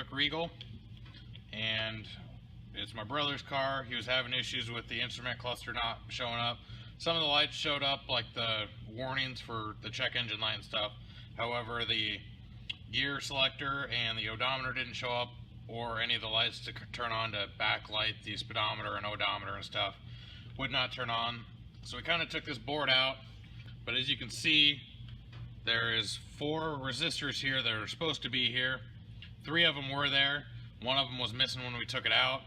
Buick Regal, and it's my brother's car. He was having issues with the instrument cluster not showing up. Some of the lights showed up, like the warnings for the check engine light and stuff. However, the gear selector and the odometer didn't show up, or any of the lights to turn on to backlight the speedometer and odometer and stuff would not turn on. So we kind of took this board out, but as you can see, there is 4 resistors here that are supposed to be here. 3 of them were there. 1 of them was missing when we took it out,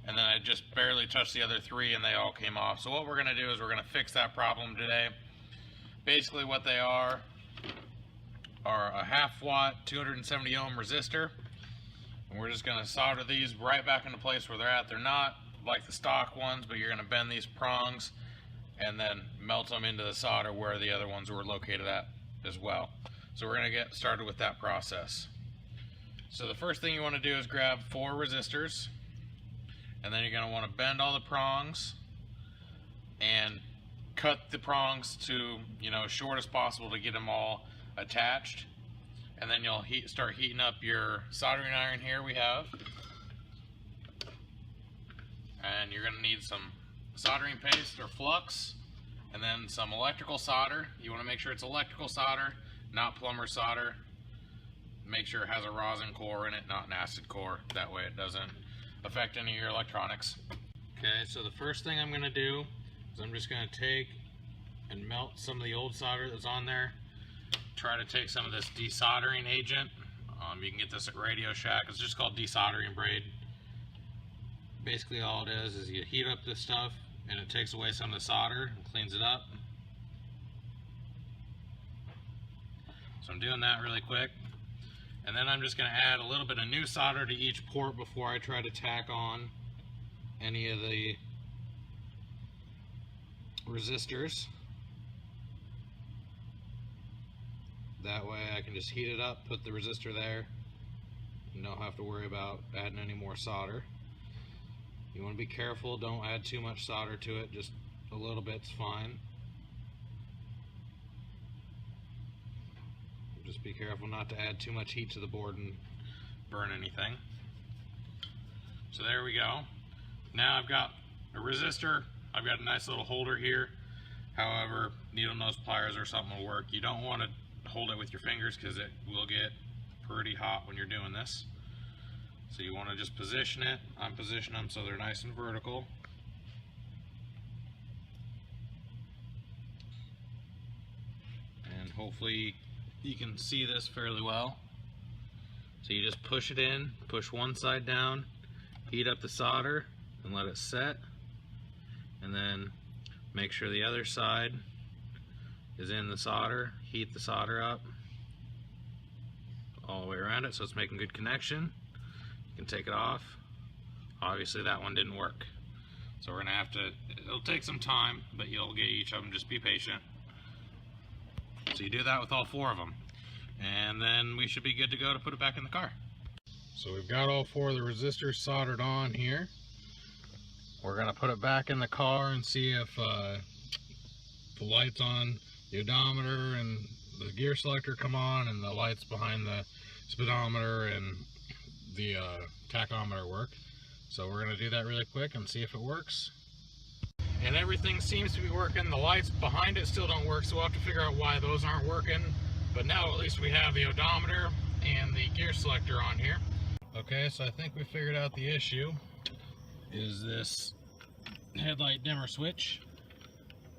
and then I just barely touched the other 3 and they all came off. So what we're going to do is we're going to fix that problem today. Basically what they are a 1/2 watt 270 ohm resistor, and we're just going to solder these right back into place where they're at. They're not like the stock ones, but you're going to bend these prongs and then melt them into the solder where the other ones were located at as well. So we're going to get started with that process. So the first thing you want to do is grab 4 resistors, and then you're going to want to bend all the prongs and cut the prongs to, as short as possible to get them all attached. And then you'll start heating up your soldering iron here we have. And you're going to need some soldering paste or flux, and then some electrical solder. You want to make sure it's electrical solder, not plumber solder. Make sure it has a rosin core in it, not an acid core. That way it doesn't affect any of your electronics. Okay, so the first thing I'm going to do is I'm just going to take and melt some of the old solder that's on there. Try to take some of this desoldering agent. You can get this at Radioshack. It's just called desoldering braid. Basically all it is you heat up this stuff and it takes away some of the solder and cleans it up. So I'm doing that really quick. And then I'm just going to add a little bit of new solder to each port before I try to tack on any of the resistors. That way I can just heat it up, put the resistor there, and don't have to worry about adding any more solder. You want to be careful, don't add too much solder to it, just a little bit's fine. Just be careful not to add too much heat to the board and burn anything. So there we go. Now I've got a resistor. I've got a nice little holder here. However, needle nose pliers or something will work. You don't want to hold it with your fingers because it will get pretty hot when you're doing this. So you want to just position it. I'm positioning them so they're nice and vertical. And hopefully you can see this fairly well. So you just push it in, push one side down, heat up the solder and let it set, and then make sure the other side is in the solder. Heat the solder up all the way around it so it's making good connection. You can take it off. Obviously that one didn't work, so we're gonna have to, it'll take some time, but you'll get each of them. Just be patient. So you do that with all 4 of them, and then we should be good to go to put it back in the car. So we've got all 4 of the resistors soldered on here. We're going to put it back in the car and see if the lights on the odometer and the gear selector come on, and the lights behind the speedometer and the tachometer work. So we're going to do that really quick and see if it works. And everything seems to be working. The lights behind it still don't work, so we'll have to figure out why those aren't working. But now at least we have the odometer and the gear selector on here. Okay, so I think we figured out the issue is this headlight dimmer switch.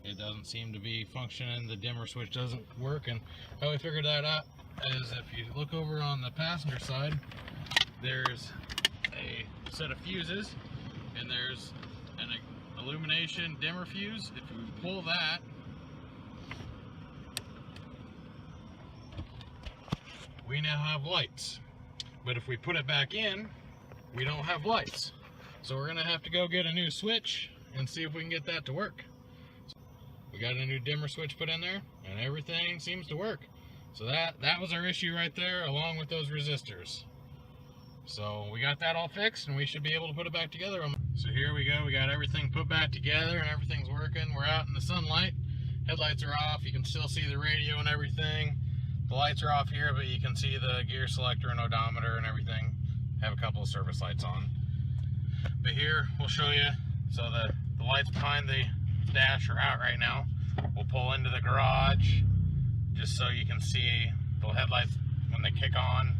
It doesn't seem to be functioning. The dimmer switch doesn't work, and how we figured that out is if you look over on the passenger side, there's a set of fuses, and there's an illumination dimmer fuse. If we pull that, we now have lights. But if we put it back in, we don't have lights. So we're gonna have to go get a new switch and see if we can get that to work. We got a new dimmer switch put in there, and everything seems to work. So that was our issue right there, along with those resistors. So we got that all fixed, and we should be able to put it back together. So here we go, we got everything put back together and everything's working. We're out in the sunlight, headlights are off, you can still see the radio and everything. The lights are off here, but you can see the gear selector and odometer and everything have a couple of service lights on. But here, we'll show you. So the lights behind the dash are out right now. We'll pull into the garage just so you can see the headlights when they kick on.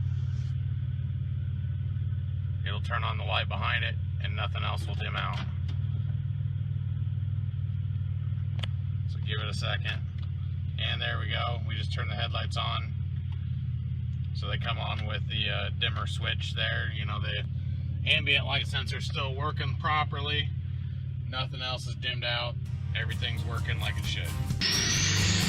It'll turn on the light behind it and nothing else will dim out. So give it a second. And there we go. We just turned the headlights on. So they come on with the dimmer switch there. You know, the ambient light sensor is still working properly. Nothing else is dimmed out. Everything's working like it should.